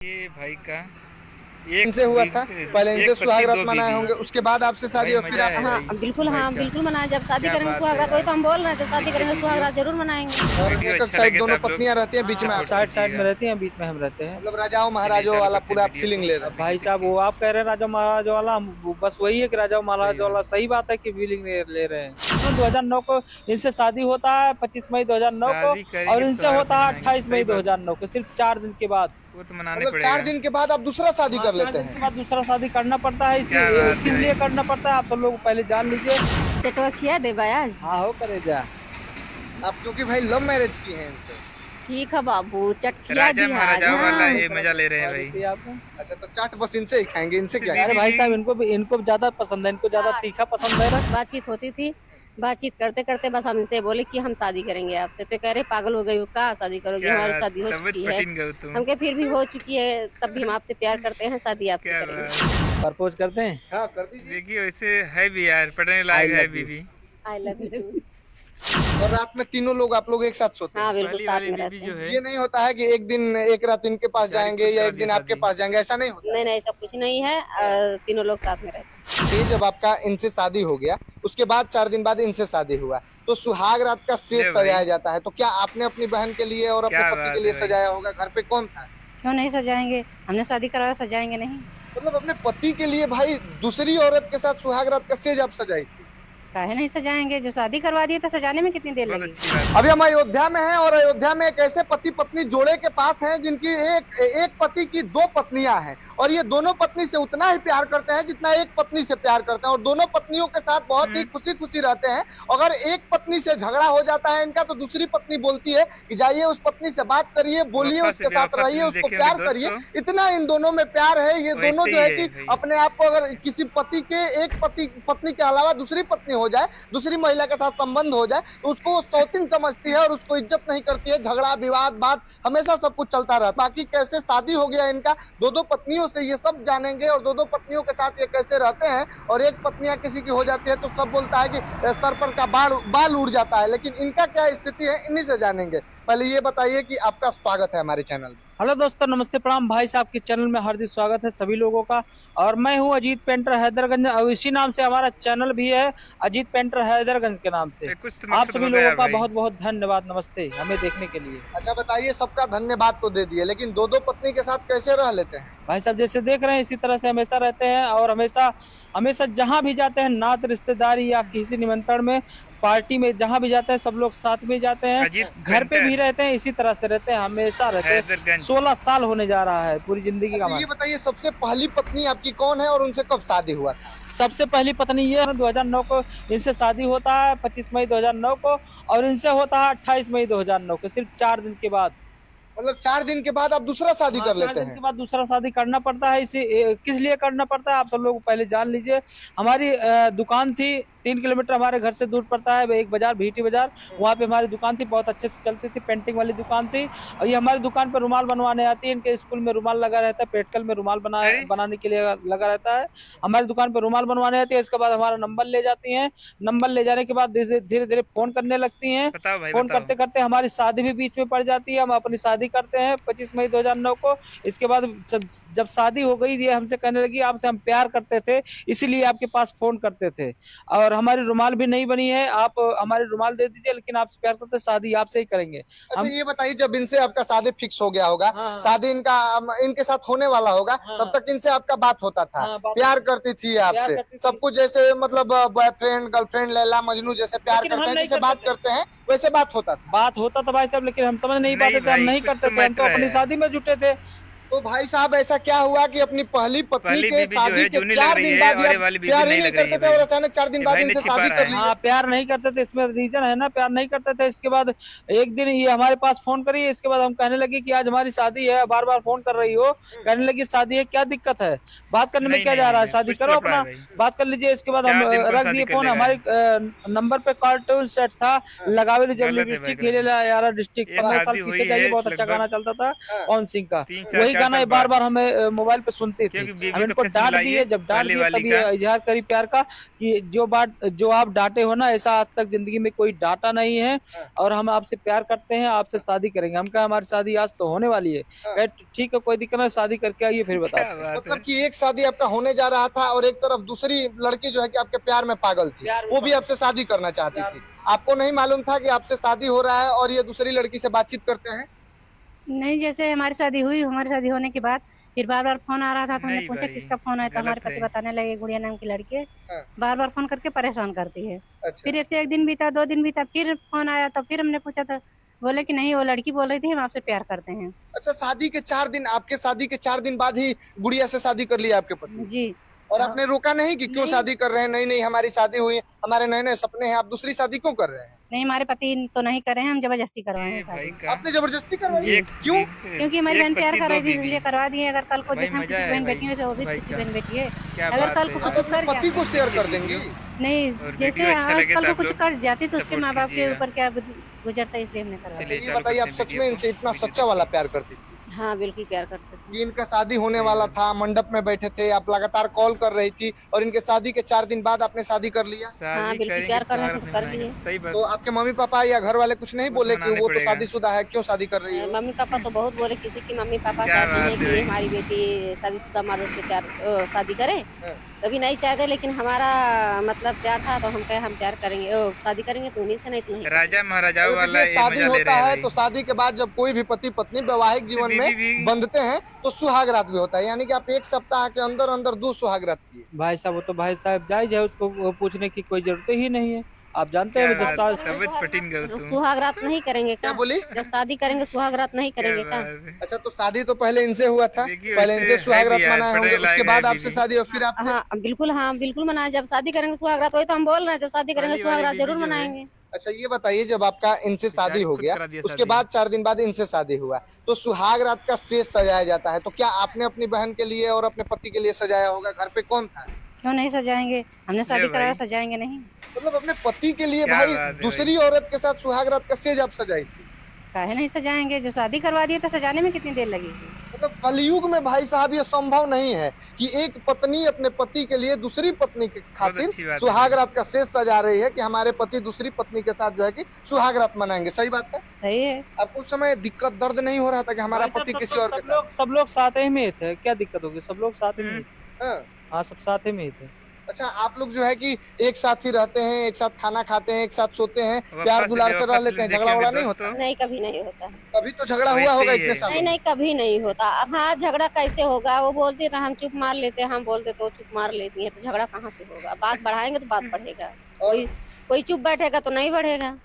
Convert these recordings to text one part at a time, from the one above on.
ये भाई का इनसे हुआ था, पहले इनसे सुहाग रात मनाए होंगे, उसके बाद आपसे शादी और फिर आप। हाँ बिल्कुल, हाँ बिल्कुल मनाए। जब शादी करेंगे सुहाग रात, वही तो हम बोल रहे हैं, जब शादी करेंगे सुहाग रात जरूर मनाएंगे। और एक एक साइड दोनों पत्नियां रहती हैं, बीच में आप। साइड साइड में रहती हैं, बीच में हम रहते हैं। मतलब राजाओं महाराजों वाला पूरा फीलिंग ले रहे हैं। भाई साहब वो आप कह रहे हैं राजा महाराजा वाला, हम बस वही है कि राजा महाराजा वाला सही बात है कि फीलिंग ले रहे हैं। 2009 को इनसे शादी होता है 25 मई 2009 को, और इनसे होता है 28 मई 2009 को, सिर्फ 4 दिन के बाद। वो तो मनाने मतलब 4 दिन के बाद आप दूसरा शादी कर लेते हैं। के बाद दूसरा शादी करना पड़ता है, किस लिए करना पड़ता है आप सब लोग पहले जान लीजिए। चटवा खिया दे आज। हाँ हो करे जा। आप क्योंकि भाई लव मैरिज की हैं इनसे। ठीक है बाबू, चट खिया राजा दी महाराजा वाला हाँ। ये मजा ले रहे हैं भाई। अच्छा तो चाट बस इनसे ही खाएंगे, इनसे क्या? अरे भाई साहब इनको ज्यादा पसंद है, इनको ज्यादा तीखा पसंद है। बस बातचीत होती थी, बातचीत करते करते बस हम इनसे बोले कि हम शादी करेंगे आपसे, तो कह रहे पागल हो गई हो, कहाँ शादी करोगे, हमारी शादी हो चुकी है। हमके फिर भी हो चुकी है, तब भी हम आपसे प्यार करते हैं, शादी आपसे करेंगे। प्रपोज करते हैं। हाँ कर दीजिए। देखिए वैसे है भी यार, पढ़ने लायक है बीबी। I love you. और रात में तीनों लोग आप लोग एक साथ सोते हैं? हाँ बिल्कुल पहली साथ वाली में बीबी रहते जो हैं। है ये नहीं होता है कि एक दिन एक रात इनके पास जाएंगे या एक दिन आपके पास जाएंगे, ऐसा नहीं होता? नहीं नहीं, सब कुछ नहीं है, तीनों लोग साथ में रहते हैं। ये जब आपका इनसे शादी हो गया, उसके बाद 4 दिन बाद इनसे शादी हुआ, तो सुहाग रात का शेष सजाया जाता है, तो क्या आपने अपनी बहन के लिए और अपने पति के लिए सजाया होगा? घर पे कौन था? क्यों नहीं सजाएंगे, हमने शादी करवाया, सजाएंगे नहीं? मतलब अपने पति के लिए भाई दूसरी औरत के साथ सुहाग रात का शेष आप सजाई? काहे नहीं सजाएंगे, जब शादी करवा दिए तो सजाने में कितनी देर लगेगी। अभी हम अयोध्या में हैं और अयोध्या में एक ऐसे पति पत्नी जोड़े के पास हैं जिनकी एक पति की 2 पत्नियां हैं, और ये दोनों पत्नी से उतना ही प्यार करते हैं जितना एक पत्नी से प्यार करते हैं, और दोनों पत्नियों के साथ बहुत ही खुशी खुशी रहते हैं। अगर एक पत्नी से झगड़ा हो जाता है इनका, तो दूसरी पत्नी बोलती है कि जाइए उस पत्नी से बात करिए, बोलिए, उसके साथ रहिए, उसको प्यार करिए। इतना इन दोनों में प्यार है। ये दोनों जो है कि अपने आप को अगर किसी पति के एक पत्नी के अलावा दूसरी पत्नी हो जाए, दूसरी महिला के साथ संबंध हो जाए, तो उसको वो सौतीन समझती है और उसको इज्जत नहीं करती है। झगड़ा विवाद बात हमेशा सब कुछ चलता रहता है। बाकी कैसे शादी हो गया इनका, 2-2 पत्नियों से, ये सब जानेंगे, और 2-2 पत्नियों के साथ ये कैसे रहते हैं। और एक पत्नियां किसी की हो जाती है तो सब बोलता है कि सर पर का बाल उड़ जाता है, लेकिन इनका क्या स्थिति है इन्हीं से जानेंगे। पहले ये बताइए कि आपका स्वागत है हमारे चैनल में। हेलो दोस्तों, नमस्ते, प्रणाम। भाई साहब के चैनल में हार्दिक स्वागत है सभी लोगों का। और मैं हूं अजीत पेंटर हैदरगंज, और इसी नाम से हमारा चैनल भी है, अजीत पेंटर हैदरगंज के नाम से। आप सभी लोगों का बहुत बहुत धन्यवाद, नमस्ते, हमें देखने के लिए। अच्छा बताइए, सबका धन्यवाद तो दे दिए, लेकिन 2-2 पत्नी के साथ कैसे रह लेते हैं? भाई साहब जैसे देख रहे हैं इसी तरह से हमेशा रहते हैं, और हमेशा हमेशा जहाँ भी जाते हैं, नात रिश्तेदारी या किसी निमंत्रण में, पार्टी में, जहाँ भी जाते हैं सब लोग साथ में जाते हैं। घर पे भी रहते हैं, इसी तरह से रहते हैं, हमेशा रहते हैं। 16 साल होने जा रहा है, पूरी जिंदगी का। ये बताइए, सबसे पहली पत्नी आपकी कौन है और उनसे कब शादी हुआ? सबसे पहली पत्नी ये 2009 को इनसे शादी होता है 25 मई 2009 को, और इनसे होता है 28 मई 2009 को, सिर्फ 4 दिन के बाद। मतलब 4 दिन के बाद आप दूसरा शादी कर लेते हैं? 4 दिन के बाद दूसरा शादी करना पड़ता है। इसे किस लिए करना पड़ता है आप सब लोग पहले जान लीजिए। हमारी दुकान थी, 3 किलोमीटर हमारे घर से दूर पड़ता है, एक बाजार, भीटी बाजार, वहाँ पे हमारी दुकान थी, बहुत अच्छे से चलती थी, पेंटिंग वाली दुकान थी। और ये हमारी दुकान पर रुमाल बनवाने आती है, इनके स्कूल में रुमाल लगा रहता है, पेटकल में रुमाल बनाने के लिए लगा रहता है। हमारी दुकान पर रुमाल बनवाने आती है, इसके बाद हमारा नंबर ले जाती है। नंबर ले जाने के बाद धीरे धीरे फोन करने लगती है। फोन करते करते हमारी शादी भी बीच में पड़ जाती है। हम अपनी शादी करते हैं 25 मई 2009 को। इसके बाद जब शादी हो गई, ये हमसे कहने लगी आपसे हम प्यार करते थे, इसीलिए आपके पास फोन करते थे, और हमारी रुमाल भी नहीं बनी है, आप हमारी रुमाल दे दीजिए, लेकिन आपसे प्यार करते, शादी आपसे ही करेंगे। अच्छा ये बताइए, जब इनसे आपका शादी फिक्स हो गया होगा, शादी इनके साथ होने वाला होगा, तब तक इनसे आपका बात होता था, प्यार करती थी आपसे, सब कुछ जैसे मतलब बॉयफ्रेंड गर्लफ्रेंड लैला मजनू जैसे प्यार करते हैं, जैसे बात करते हैं वैसे बात होता था भाई साहब, लेकिन हम समझ नहीं पाते थे, हम नहीं करते थे, हम तो अपनी शादी में जुटे थे। तो भाई साहब ऐसा क्या हुआ कि अपनी पहली पत्नी के शादी के 4 दिन बाद प्यार ही नहीं करते थे और अचानक 4 दिन बाद इनसे शादी कर ली? हाँ, प्यार नहीं करते थे, इसमें रीजन है ना, प्यार नहीं करते थे। इसके बाद एक दिन ये हमारे पास फोन करी, इसके बाद हम कहने लगे कि आज हमारी शादी है, बार बार फोन कर रही हो, कहने लगी शादी है, क्या दिक्कत है, बात करने में क्या जा रहा है, शादी करो, अपना बात कर लीजिए। इसके बाद हम रख दिए फोन। हमारे नंबर पे कार्टून सेट था, लगावे जल्दी डिस्ट्रिक्ट, हीरे यारा डिस्ट्रिक्ट, 15 साल पीछे जाइए, बहुत अच्छा गाना चलता था पवन सिंह का, वही गाना ये बार बार हमें मोबाइल पे सुनती थी। क्योंकि बीवी हम को इनको फंसी डांट लाई दिए, है, जब डांट वाली दिए वाली तभी का। इजहार करी प्यार का कि जो आप डांटे हो ना, ऐसा आज तक जिंदगी में कोई डांटा नहीं है और हम आपसे प्यार करते हैं, आपसे शादी करेंगे। हम कहा हमारी शादी आज तो होने वाली है। कहे ठीक है, कोई दिक्कत नहीं, शादी करके आइए फिर क्या बताते हैं। बात है। मतलब कि एक शादी आपका होने जा रहा था और एक तरफ दूसरी लड़की जो है कि आपके प्यार में पागल थी, वो भी आपसे शादी करना चाहती थी। आपको नहीं मालूम था कि आपसे शादी हो रहा है और ये दूसरी लड़की से बातचीत करते हैं? नहीं, जैसे हमारी शादी हुई, हमारी शादी होने के बाद फिर बार बार फोन आ रहा था तो हमने नहीं पूछा भाई, किसका फोन है, तो हमारे गलत पति है। बताने लगे गुड़िया नाम की लड़की है। हाँ। बार बार फोन करके परेशान करती है। अच्छा। फिर ऐसे एक दिन बीता, 2 दिन बीता, फिर फोन आया तो फिर हमने पूछा तो बोले कि नहीं, वो लड़की बोल रही थी हम आपसे प्यार करते हैं। अच्छा, शादी के 4 दिन, आपके शादी के 4 दिन बाद ही गुड़िया से शादी कर लिया आपके पति? जी। और आपने रोका नहीं कि क्यों नहीं। शादी कर रहे हैं? नहीं नहीं, हमारी शादी हुई, हमारे नए नए सपने हैं, आप दूसरी शादी क्यों कर रहे हैं? नहीं, हमारे पति तो नहीं कर रहे हैं, हम जबरदस्ती करवाए ये हैं भाई शादी। का आपने जबरदस्ती करवाई? एक क्यों? क्योंकि हमारी एक बहन प्यार पति, कर दो रही थी, बीवी। इसलिए करवा दिए। अगर कल को भाई जैसे हम मजा किसी है बहन भाई, बेटी में से, वो भी भाई किसी का। बहन बेटी है, क्या अगर बात कल है। को आप कुछ अपने कर पति को जाती, शेयर कर देंगे? नहीं, और जैसे वीडियो अच्छा लगे कल तो को आप कुछ लोग कर जाती तो उसके सपोर्ट माँ बाप के कीजिएगा। ऊपर क्या गुजरता है, इसलिए हमने करवाया। चलिए, ये चालू बताइए, आप करते हैं सच में वीडियो इनसे को, इतना वीडियो सच्चा वाला प्यार करती थी? हाँ बिल्कुल प्यार करते थे। कि इनका शादी होने सही वाला बात। था, मंडप में बैठे थे, आप लगातार कॉल कर रही थी और इनके शादी के 4 दिन बाद आपने शादी कर लिया? शादी बिल्कुल करेंगे प्यार तो करना स्वागत था, नहीं कर मनाएंगे। लिए। सही बात। तो आपके मम्मी पापा या घर वाले कुछ नहीं वो तो बोले कि मनाने वो तो पड़ेगा। शादीशुदा है, क्यों शादी कर रही हो? मम्मी पापा तो बहुत बोले, किसी की मम्मी पापा क्या चाहते बात हैं है कि भाई। हमारी बेटी शादीशुदा मर्द से प्यार शादी करे। हाँ। कभी नहीं चाहते, लेकिन हमारा मतलब प्यार था तो हम कहे हम प्यार करेंगे, शादी करेंगे तो उन्हीं से, नहीं तो नहीं। राजा महाराजाओं तो वाला देखिए, ये शादी मजा ले होता रहे हैं है भाई। तो शादी के बाद जब कोई भी पति पत्नी वैवाहिक जीवन बीवी में भी- बंधते हैं तो सुहागरात भी होता है, यानी कि आप 1 सप्ताह के अंदर अंदर 2 सुहागरात किए। भाई साहब, वो तो भाई साहब जायज है, उसको वो पूछने की कोई जरूरत ही नहीं है। आप जानते क्या हैं जब बात, तबियत पटिन गए तुम। सुहागरात नहीं करेंगे क्या क्या? बोली? जब शादी करेंगे सुहागरात नहीं क्या करेंगे क्या? बात है। अच्छा, तो शादी तो पहले इनसे हुआ था, देखिए, पहले वैसे इनसे सुहागरात है भी यार, मनाए होंगे, पढ़ने उसके लायक बाद है आपसे बीवी। शादी और फिर आपसे? हाँ बिल्कुल मनाए, जब शादी करेंगे सुहागरात, वही तो हम बोल रहे हैं, जब शादी करेंगे वाली वाली सुहागरात बीवी जरूर जो है। मनाएंगे। अच्छा, ये बताइए, जब आपका इनसे शादी हो खुद गया, करा दिया उसके शादी। बाद 4 दिन बाद इनसे शादी हुआ, तो सुहाग रात का स्टेज सजाया जाता है, तो क्या आपने अपनी बहन के लिए और अपने पति के लिए सजाया होगा? घर पे कौन था? क्यों नहीं सजाएंगे? हमने शादी भाई। कराया, सजाएंगे नहीं? मतलब अपने पति के लिए क्या भाई बात है दूसरी औरत के साथ सुहाग रात का स्टेज आप सजाई थी? काहे नहीं सजाएंगे? जब शादी करवा दिए तो सजाने में कितनी देर लगेगी? मतलब कलयुग में भाई साहब ये संभव नहीं है कि एक पत्नी अपने पति के लिए दूसरी पत्नी के अच्छी खातिर बात है। सुहाग रात का स्टेज सजा रही है कि हमारे पति दूसरी पत्नी के साथ जो है कि सुहाग रात मनाएंगे। सही बात है? सही है। आपको उस समय दिक्कत दर्द नहीं हो रहा था कि हमारा भाई साहब, पति सब किसी लोग- और के सब साथ? लोग सब लोग साथ ही में थे, क्या दिक्कत होगी? सब लोग साथ ही में थे। हाँ। हाँ, सब साथ ही में थे। अच्छा, आप लोग जो है कि एक साथ ही रहते हैं, एक साथ खाना खाते हैं, एक साथ सोते हैं, वफा प्यार से दुलार से रह वफा लेते हैं, देखेंगे झगड़ा वगड़ा नहीं दोस्तों। होता? नहीं, कभी नहीं होता। कभी तो झगड़ा हुआ वैसे होगा ही इतने है। सालों नहीं में। नहीं, कभी नहीं होता। हाँ, झगड़ा कैसे होगा? वो बोलती है तो हम चुप मार लेते हैं, हम बोलते तो चुप मार लेती है, तो झगड़ा कहाँ से होगा? बात बढ़ाएंगे तो बात बढ़ेगा। कोई चुप बैठेगा तो नहीं बढ़ेगा।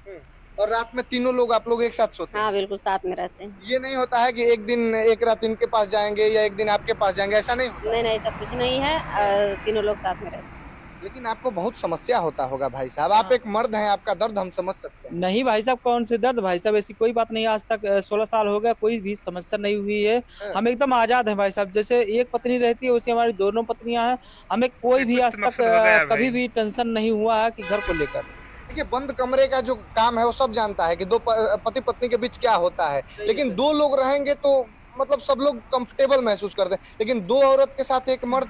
और रात में तीनों लोग आप लोग एक साथ सोते हैं? हाँ बिल्कुल, साथ में रहते हैं। ये नहीं होता है कि एक दिन एक रात इनके पास जाएंगे या एक दिन आपके पास जाएंगे, ऐसा नहीं होता? नहीं नहीं, सब कुछ नहीं है, तीनों लोग साथ में रहते हैं। लेकिन आपको बहुत समस्या होता होगा भाई साहब, आप एक मर्द हैं, आपका दर्द हम समझ सकते हैं। नहीं भाई साहब, कौन से दर्द? भाई साहब ऐसी कोई बात नहीं, आज तक 16 साल हो गया, कोई भी समस्या नहीं हुई है। हाँ। हम एकदम आजाद हैं भाई साहब। जैसे एक पत्नी रहती है वैसे हमारी दोनों पत्नियां हैं। हमें कोई भी कुछ आज तो तक मकसद होगा यार कभी भाई। भी टेंशन नहीं हुआ है कि घर को लेकर। देखिए, बंद कमरे का जो काम है वो सब जानता है कि दो पति पत्नी के बीच क्या होता है, लेकिन 2 लोग रहेंगे तो मतलब सब लोग कंफर्टेबल महसूस करते हैं, लेकिन 2 औरत के साथ एक मर्द?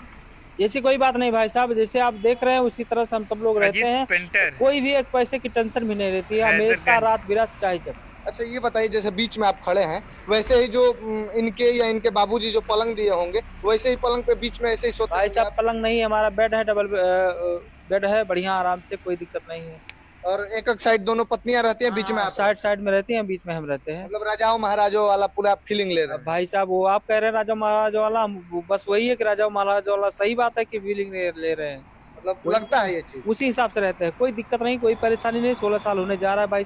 ऐसी कोई बात नहीं भाई साहब, जैसे आप देख रहे हैं उसी तरह से हम सब लोग रहते अजीत हैं। पेंटर। कोई भी एक पैसे की टेंशन भी नहीं रहती है, हमेशा हैदरगंज। रात बिरात चाहे जब। अच्छा, ये बताइए, जैसे बीच में आप खड़े हैं, वैसे ही जो इनके या इनके बाबूजी जो पलंग दिए होंगे, वैसे ही पलंग पे बीच में ऐसे ही सोते भाई होंगे साहब आप? पलंग नहीं है, हमारा बेड है, डबल बेड है, बढ़िया आराम से, कोई दिक्कत नहीं है। और एक एक साइड दोनों पत्नियां रहती हैं, बीच में आप? साइड साइड में रहती हैं, बीच में हम रहते हैं। मतलब राजाओं महाराजों वाला पूरा फीलिंग ले रहे हैं? भाई साहब, वो आप कह रहे हैं राजा महाराजा वाला, हम बस वही है कि राजा महाराजा वाला। सही बात है कि फीलिंग ले रहे हैं, मतलब लगता है ये चीज? उसी हिसाब से रहते हैं। कोई दिक्कत नहीं, कोई परेशानी नहीं। 16 साल होने जा रहा है भाई।